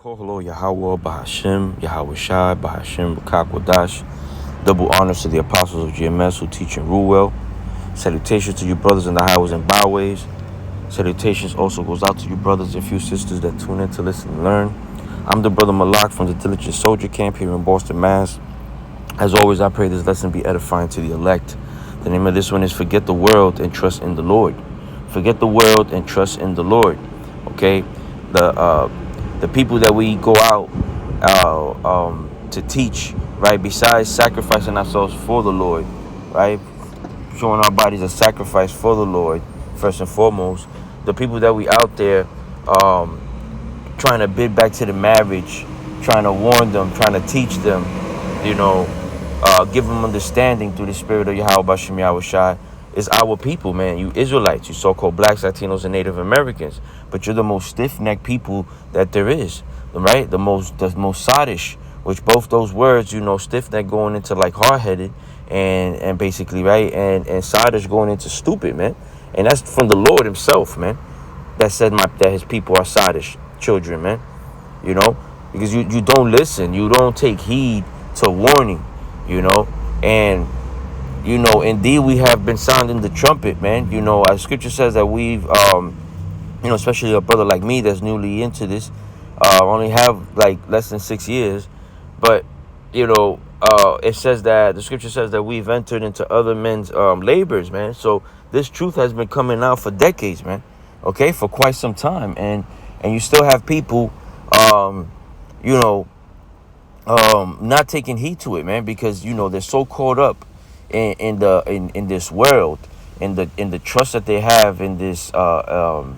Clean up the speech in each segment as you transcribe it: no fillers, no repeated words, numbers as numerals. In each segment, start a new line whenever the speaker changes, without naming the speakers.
Koholo Yahweh Bahashim, Yahweh Shai, Bahashim, Wadash. Double honors to the apostles of GMS who teach and rule well. Salutations to you brothers in the highways and byways. Salutations also goes out to you brothers and few sisters that tune in to listen and learn. I'm the brother Malak from the Diligent Soldier Camp here in Boston, Mass. As always, I pray this lesson be edifying to the elect. The name of this one is Forget the World and Trust in the Lord. Forget the world and trust in the Lord. Okay? The people that we go out to teach, right? Besides sacrificing ourselves for the Lord, right? Showing our bodies a sacrifice for the Lord, first and foremost. The people that we out there trying to bid back to the marriage, trying to warn them, trying to teach them, give them understanding through the spirit of Yahweh Bashem Yahweh Shai, is our people, man. You Israelites, you so-called blacks, Latinos, and Native Americans. But you're the most stiff-necked people that there is, right? The most sadish, which both those words, stiff-necked going into like hard-headed and basically, right? And sadish going into stupid, man. And that's from the Lord himself, man. That said that his people are sadish children, man. Because you don't listen. You don't take heed to warning, and indeed we have been sounding the trumpet, man. As scripture says that we've, especially a brother like me that's newly into this, only have like less than 6 years, but it says that the scripture says that we've entered into other men's labors, man. So this truth has been coming out for decades, man. Okay, for quite some time, and you still have people, not taking heed to it, man, because they're so caught up in this world, in the trust that they have in this world,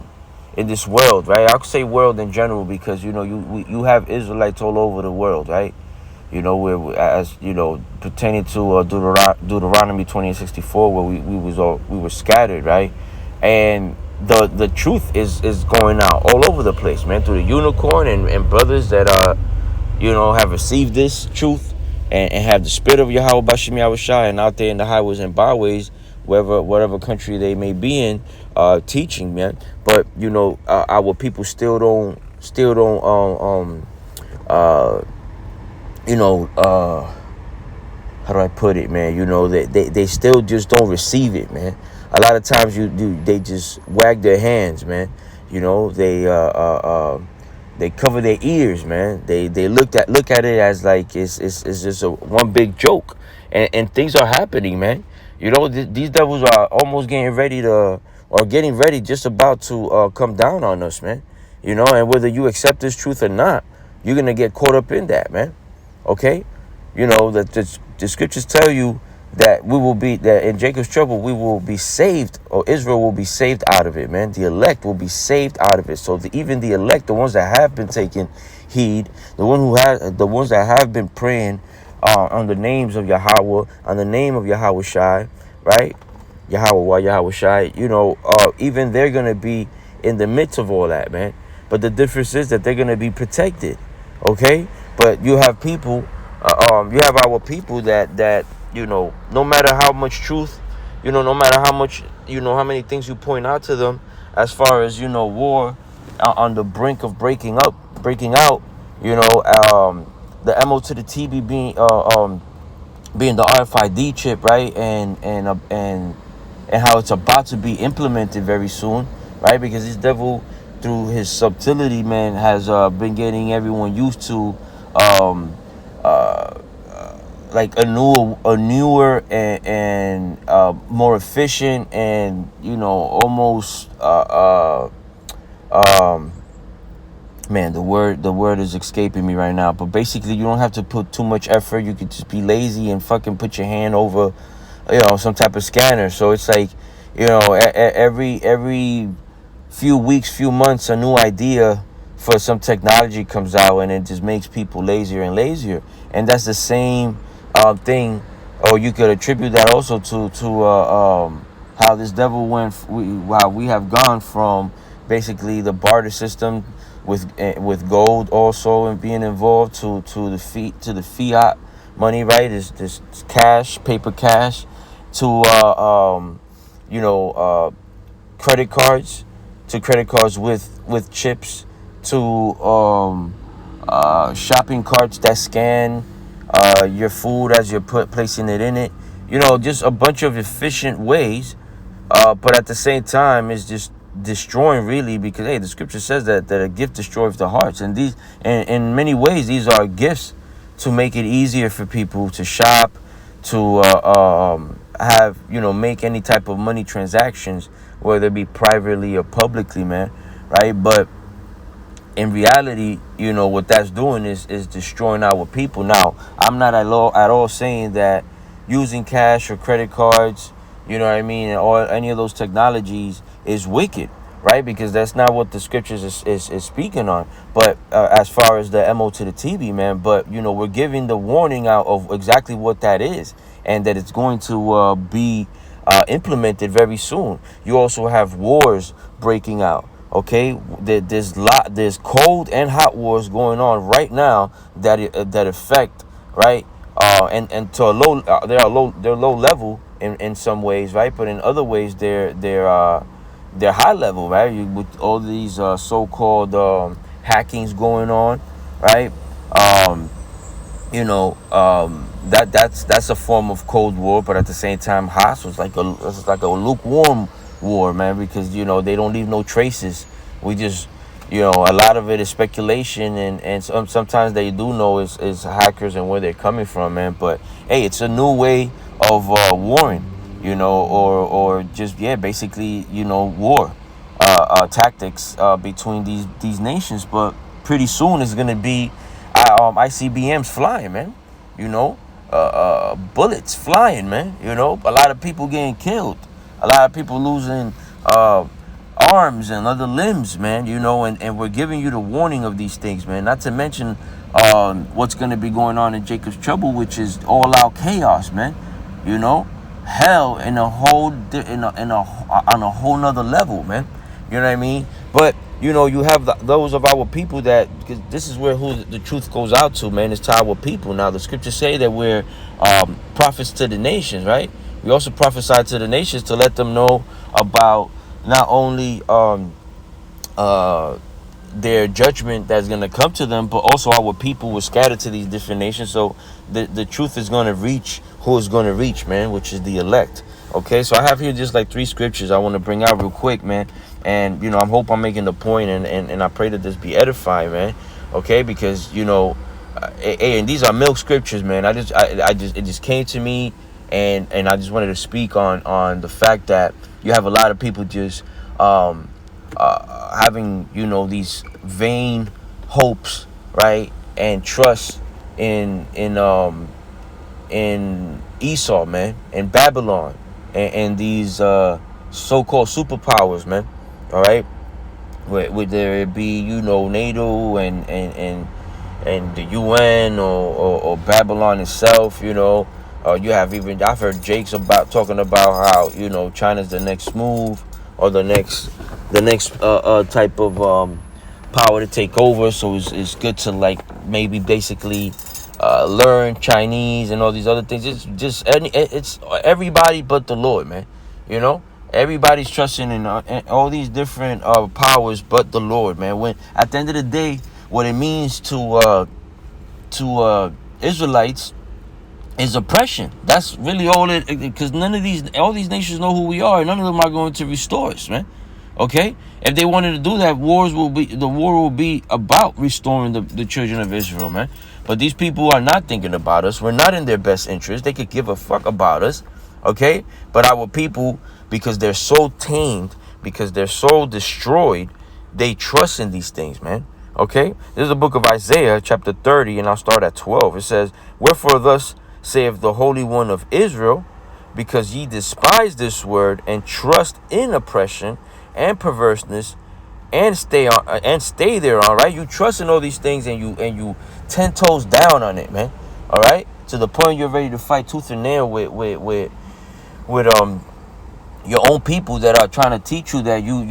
right? I'll say world in general because you have Israelites all over the world, right? Where as pertaining to Deuteronomy 20:64, where we were scattered, right? And the truth is going out all over the place, man, through the unicorn and brothers that have received this truth and have the spirit of Yahweh Bashem Yahweh Shai and out there in the highways and byways, whatever country they may be in, teaching, man. But our people still don't how do I put it, man? They still just don't receive it, man. A lot of times they just wag their hands, man. They cover their ears, man. They look at it as like it's just one big joke, and things are happening, man. These devils are almost getting ready, just about to come down on us, man. And whether you accept this truth or not, you're gonna get caught up in that, man. Okay, that the scriptures tell you that that in Jacob's trouble we will be saved, or Israel will be saved out of it, man. The elect will be saved out of it. So even the elect, the ones that have been taking heed, the ones that have been praying on the names of Yahweh, on the name of Yahweh Shai, right? Yahweh Shai, even they're gonna be in the midst of all that, man. But the difference is that they're gonna be protected, okay? But you have people, you have our people that no matter how much truth, no matter how much, how many things you point out to them, as far as war on the brink of breaking out, the MO to the TB being the RFID chip, right, and how it's about to be implemented very soon, right? Because this devil, through his subtlety, man, has been getting everyone used to like a newer and more efficient and almost man, the word is escaping me right now, but basically you don't have to put too much effort. You could just be lazy and fucking put your hand over some type of scanner. So it's like every few weeks, few months, a new idea for some technology comes out, and it just makes people lazier and lazier. And that's the same thing, or you could attribute that also to how this devil how we have gone from basically the barter system with gold also and being involved to the fiat money, right? Is this cash, paper cash, to credit cards with chips, to shopping carts that scan your food as you're placing it in it. Just a bunch of efficient ways. But at the same time, it's just destroying, really, because hey, the scripture says that a gift destroys the hearts, and in many ways, these are gifts to make it easier for people to shop, to have make any type of money transactions, whether it be privately or publicly, man, right? But in reality, what that's doing is destroying our people. Now, I'm not at all saying that using cash or credit cards, or any of those technologies is wicked, right? Because that's not what the scriptures is speaking on. But as far as the MO to the TV, man, but we're giving the warning out of exactly what that is, and that it's going to be implemented very soon. You also have wars breaking out. Okay, there's cold and hot wars going on right now that affect, right, and to a low they're low level in some ways, right, but in other ways they're high level, right, with all these so-called hackings going on, right. That's a form of cold war, but at the same time hot. So it's like a lukewarm war, man, because they don't leave no traces. We just a lot of it is speculation, and sometimes they do know is hackers and where they're coming from, man. But hey, it's a new way of warring, or just basically war tactics between these nations. But pretty soon it's gonna be ICBMs flying, man. Bullets flying, man. A lot of people getting killed, a lot of people losing arms and other limbs, man. And we're giving you the warning of these things, man. Not to mention what's going to be going on in Jacob's Trouble, which is all out chaos, man. Hell in a whole on a whole nother level, man. You know what I mean? But you have those of our people that, because this is where the truth goes out to, man. It's to our people. Now the scriptures say that we're prophets to the nations, right? We also prophesy to the nations to let them know about not only their judgment that's going to come to them, but also our people were scattered to these different nations. So the truth is going to reach who is going to reach, man, which is the elect. Okay, so I have here just like 3 scriptures I want to bring out real quick, man. And I hope I'm making the point, and I pray that this be edifying, man. Okay, because and these are milk scriptures, man. It just came to me, and I just wanted to speak on the fact that you have a lot of people just having these vain hopes, right, and trust in Esau, man, and Babylon, and these so-called superpowers, man. All right, whether it be NATO and the UN or Babylon itself, you have I've heard Jake's talking about how China's the next move, or the next type of power to take over. So it's good to maybe basically learn Chinese and all these other things. It's everybody but the Lord, man. Everybody's trusting in all these different powers but the Lord, man. When at the end of the day, what it means to Israelites is oppression. That's really all it, because all these nations know who we are, and none of them are going to restore us, man. Okay, if they wanted to do that, the war will be about restoring the children of Israel, man. But these people are not thinking about us. We're not in their best interest. They could give a fuck about us, okay? But our people, because they're so tamed, because they're so destroyed, they trust in these things, man. Okay, this is the book of Isaiah, chapter 30, and I'll start at 12. It says, "Wherefore thus saith the Holy One of Israel, because ye despise this word and trust in oppression and perverseness, and stay there on," right? You trust in all these things, and you 10 toes down on it, man. All right, to the point you're ready to fight tooth and nail with your own people that are trying to teach you that you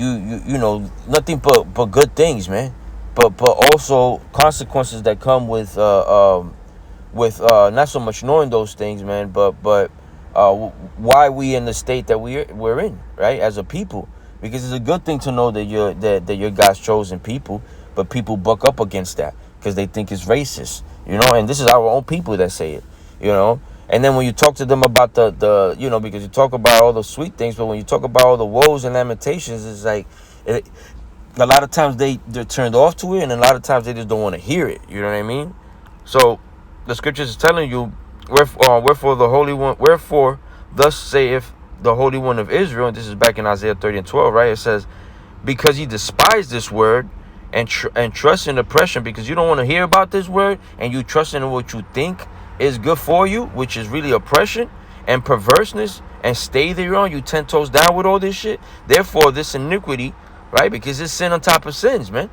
nothing but good things, man. But also consequences that come with not so much knowing those things, man, but why we in the state that we're in, right, as a people. Because it's a good thing to know that you're God's chosen people, but people buck up against that. because they think it's racist, and this is our own people that say it, and then when you talk to them about the because you talk about all the sweet things, but when you talk about all the woes and lamentations, it's like a lot of times they're turned off to it, and a lot of times they just don't want to hear it. You know what I mean? So the scriptures is telling you, wherefore thus saith the Holy One of Israel, and this is back in Isaiah 30 and 12, right? It says, because ye despise this word and trust in oppression, because you don't want to hear about this word, and you trust in what you think is good for you, which is really oppression and perverseness, and stay thereon, you 10 toes down with all this shit. Therefore, this iniquity, right? Because it's sin on top of sins, man.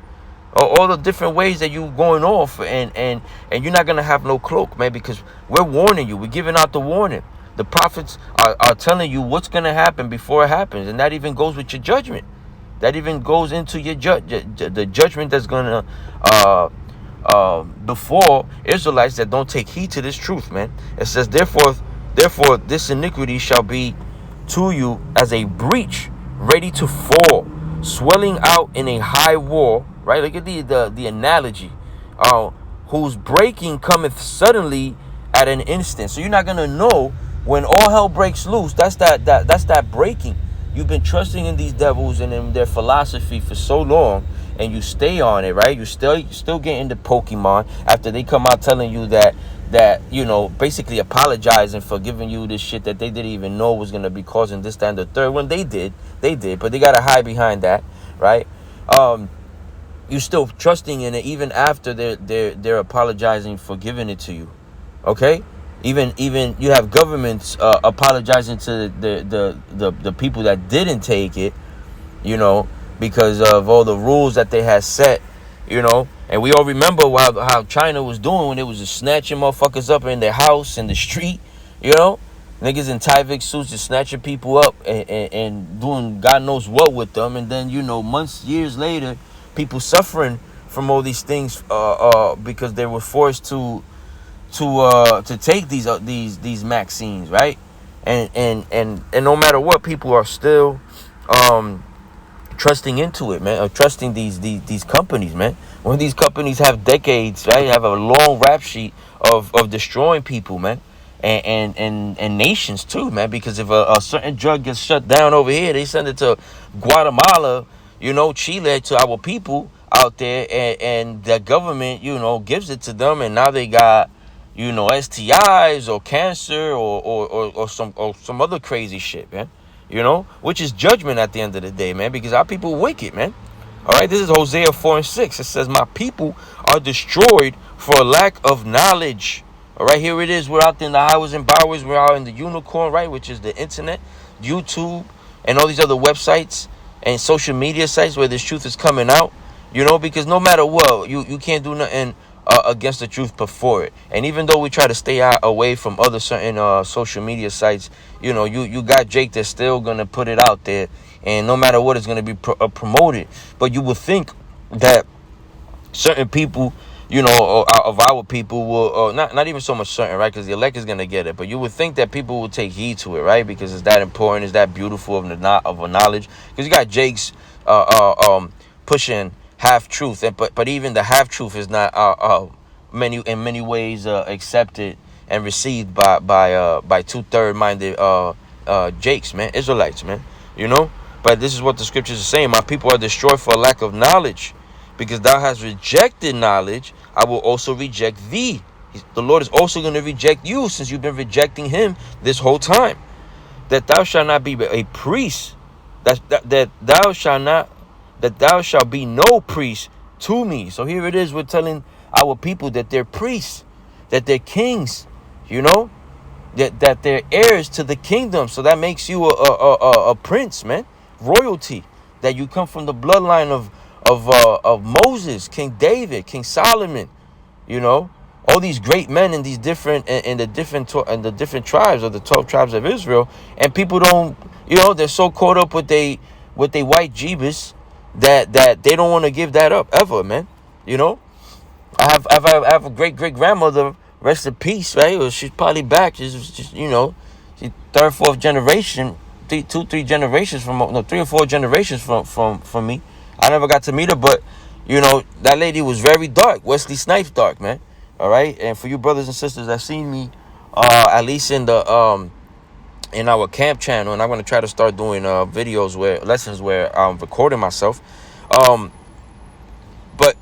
All the different ways that you going off, and you're not gonna have no cloak, man, because we're warning you. We're giving out the warning. The prophets are telling you what's gonna happen before it happens, and that even goes with your judgment. That even goes into your the judgment that's gonna before Israelites that don't take heed to this truth, man. It says, therefore, this iniquity shall be to you as a breach ready to fall, swelling out in a high wall. Right? Look at the analogy. Whose breaking cometh suddenly at an instant. So you're not gonna know when all hell breaks loose. That's that breaking. You've been trusting in these devils and in their philosophy for so long, and you stay on it, right? You still get into Pokemon after they come out telling you that basically apologizing for giving you this shit that they didn't even know was gonna be causing this, that, and the third. When they did, but they gotta hide behind that, right? You still trusting in it even after they're apologizing for giving it to you, okay? Even you have governments apologizing to the people that didn't take it, because of all the rules that they had set, And we all remember how China was doing when it was just snatching motherfuckers up in their house, in the street, Niggas in Tyvek suits just snatching people up and doing God knows what with them. And then, years later, people suffering from all these things because they were forced to take these vaccines, right? And no matter what, people are still trusting into it, man, or trusting these companies, man. When these companies have decades, right, have a long rap sheet of destroying people, man, and nations too, man. Because if a certain drug gets shut down over here, they send it to Guatemala, Chile, to our people out there, and the government, gives it to them, and now they got, STIs or cancer or some other crazy shit, man. Which is judgment at the end of the day, man, because our people wicked, man. All right, this is Hosea 4 and 6. It says, my people are destroyed for a lack of knowledge. All right, here it is. We're out in the highways and byways. We're out in the unicorn, right, which is the internet, YouTube, and all these other websites and social media sites where this truth is coming out, because no matter what, you can't do nothing against the truth before it. And even though we try to stay away from other certain social media sites, you got Jake that's still going to put it out there. And no matter what, it's going to be promoted. But you would think that certain people, of our people will, not even so much certain, right? Because the elect is going to get it. But you would think that people will take heed to it, right? Because it's that important, it's that beautiful of a knowledge. Because you got Jake's pushing half truth, but even the half truth is not in many ways accepted and received by 2/3 minded Jakes, man, Israelites, man, But this is what the scriptures are saying. My people are destroyed for a lack of knowledge. Because thou hast rejected knowledge, I will also reject thee. The Lord is also going to reject you, since you've been rejecting him this whole time. That thou shalt not be a priest. That thou shalt be no priest to me. So here it is. We're telling our people that they're priests, that they're kings, that they're heirs to the kingdom. So that makes you a prince, man. Royalty. That you come from the bloodline of Moses, King David, King Solomon, all these great men in these different the different tribes of the 12 tribes of Israel. And people don't, they're so caught up with they white jeebus that they don't want to give that up ever, man. I have a great grandmother, rest in peace, right? Well, she's probably back. She's just she's third, fourth generation, 3 or 4 generations from me. I never got to meet her, but You know, that lady was very dark. Wesley Snipes dark, man. All right. And for you brothers and sisters that seen me, at least in our camp channel, and I'm gonna try to start doing videos where lessons where I'm recording myself. But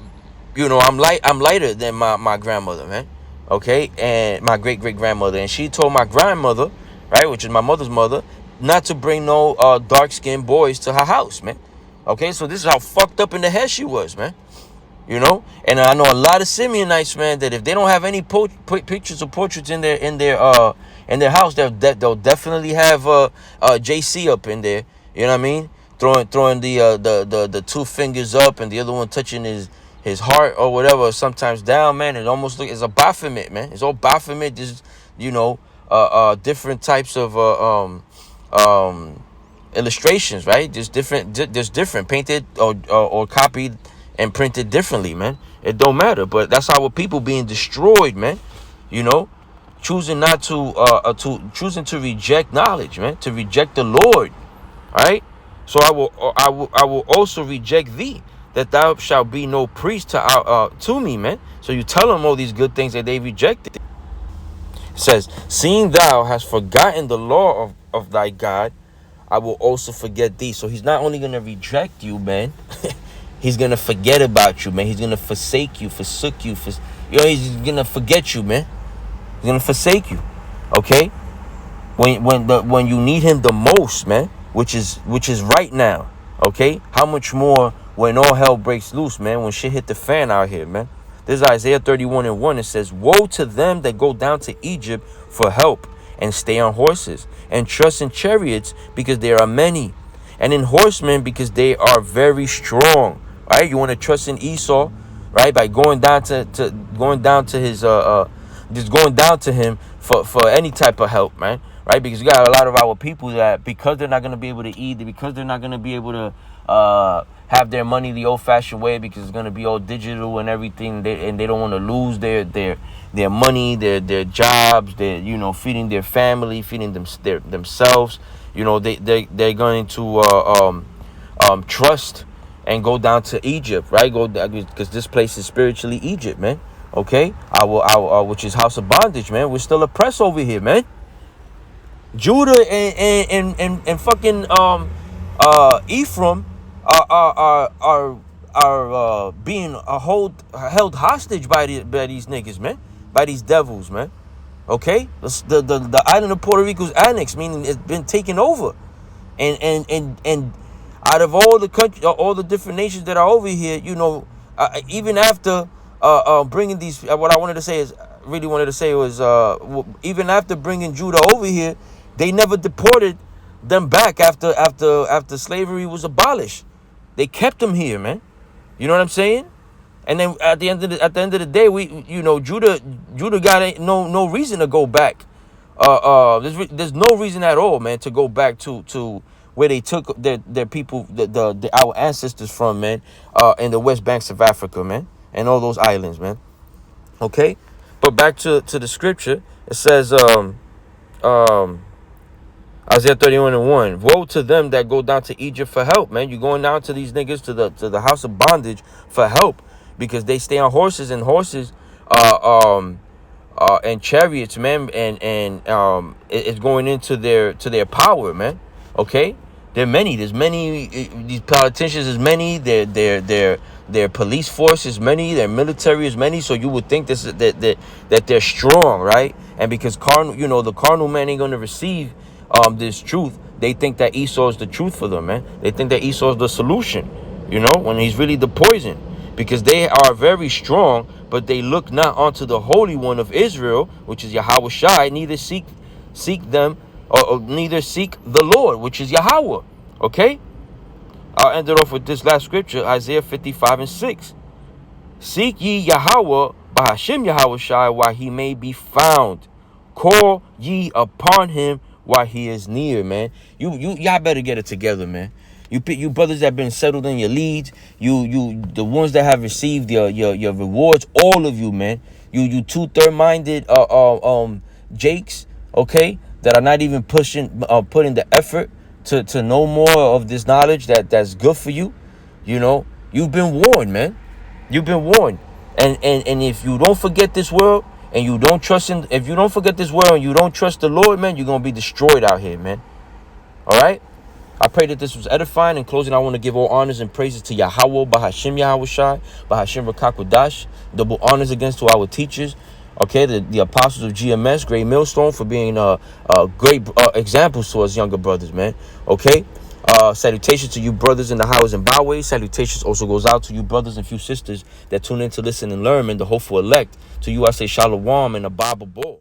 you know, I'm lighter than my grandmother, man. Okay, and my great grandmother, and she told my grandmother, right, which is my mother's mother, not to bring no dark skinned boys to her house, man. Okay, so this is how fucked up in the head she was, man. You know, and I know a lot of Simeonites, man, that if they don't have any pictures or portraits in their house, they'll definitely have JC up in there. You know what I mean? Throwing the two fingers up and the other one touching his heart or whatever, sometimes down, man. It almost it's a Baphomet, man. It's all Baphomet. Just, you know, different types of illustrations, right? Just different painted or copied and printed differently, man. It don't matter. But that's our people being destroyed, man. You know, choosing not to choosing to reject knowledge, man, to reject the Lord. All right. So I will also reject thee, that thou shalt be no priest to me, man. So you tell them all these good things that they rejected. It says, seeing thou hast forgotten the law of thy God, I will also forget thee. So he's not only gonna reject you, man. He's gonna forget about you, man. He's gonna forsake you, forsook you, he's gonna forget you, man. He's gonna forsake you. Okay? When you need him the most, man, which is right now. Okay? How much more when all hell breaks loose, man, when shit hit the fan out here, man. This is Isaiah 31:1. It says, woe to them that go down to Egypt for help and stay on horses, and trust in chariots because there are many, and in horsemen because they are very strong. Right? You want to trust in Esau, right? By going down to his just going down to him for any type of help, man. Right? Because you got a lot of our people that, because they're not going to be able to eat, because they're not going to be able to have their money the old-fashioned way, because it's going to be all digital and everything, and they don't want to lose their money, their jobs, feeding their family, feeding themselves. You know, they're going to trust and go down to Egypt, right? Because this place is spiritually Egypt, man. Okay, our which is house of bondage, man. We're still oppressed over here, man. Judah and fucking Ephraim are being held hostage by these niggas, man, by these devils, man. Okay, the island of Puerto Rico's annexed, meaning it's been taken over, and out of all the country, all the different nations that are over here, you know, even after bringing these, what I really wanted to say was, even after bringing Judah over here, they never deported them back after slavery was abolished. They kept them here, man. You know what I'm saying? And then at the end of the day, Judah got no reason to go back. There's no reason at all, man, to go back to where they took their people, our ancestors from, man, in the West Banks of Africa, man, and all those islands, man. Okay, but back to the scripture, it says, Isaiah 31:1. Woe to them that go down to Egypt for help, man. You're going down to these niggas to the house of bondage for help, because they stay on horses and chariots, man, and it's going into their power, man. Okay, there's many. These politicians is many. Their police force is many. Their military is many. So you would think that they're strong, right? And because the carnal man ain't gonna receive this truth. They think that Esau is the truth for them, man. They think that Esau is the solution, when he's really the poison, because they are very strong, but they look not unto the Holy One of Israel, which is Yahweh Shai, neither seek them, or neither seek the Lord, which is Yahweh. Okay, I'll end it off with this last scripture, Isaiah 55:6. Seek ye Yahweh by Hashem Yahweh Shai while he may be found. Call ye upon him while he is near, man. Y'all better get it together, man. You brothers that have been settled in your leads, the ones that have received your rewards, all of you, man. You 2/3-minded jakes, okay, that are not even putting the effort to know more of this knowledge that's good for you. You've been warned, man. You've been warned. And if you don't forget this world and you don't trust in, if you don't forget this world and you don't trust the Lord, man, you're going to be destroyed out here, man. All right? I pray that this was edifying. In closing, I want to give all honors and praises to Yahweh, Bahashim Yahweh Shai, Bahashim Rakakwadash. Double honors against to our teachers, okay, the apostles of GMS, Great Millstone, for being great examples to us younger brothers, man. Okay? Salutations to you brothers in the highways and byways. Salutations also goes out to you brothers and few sisters that tune in to listen and learn, and the hopeful elect. To you I say shalom and a Bible ball.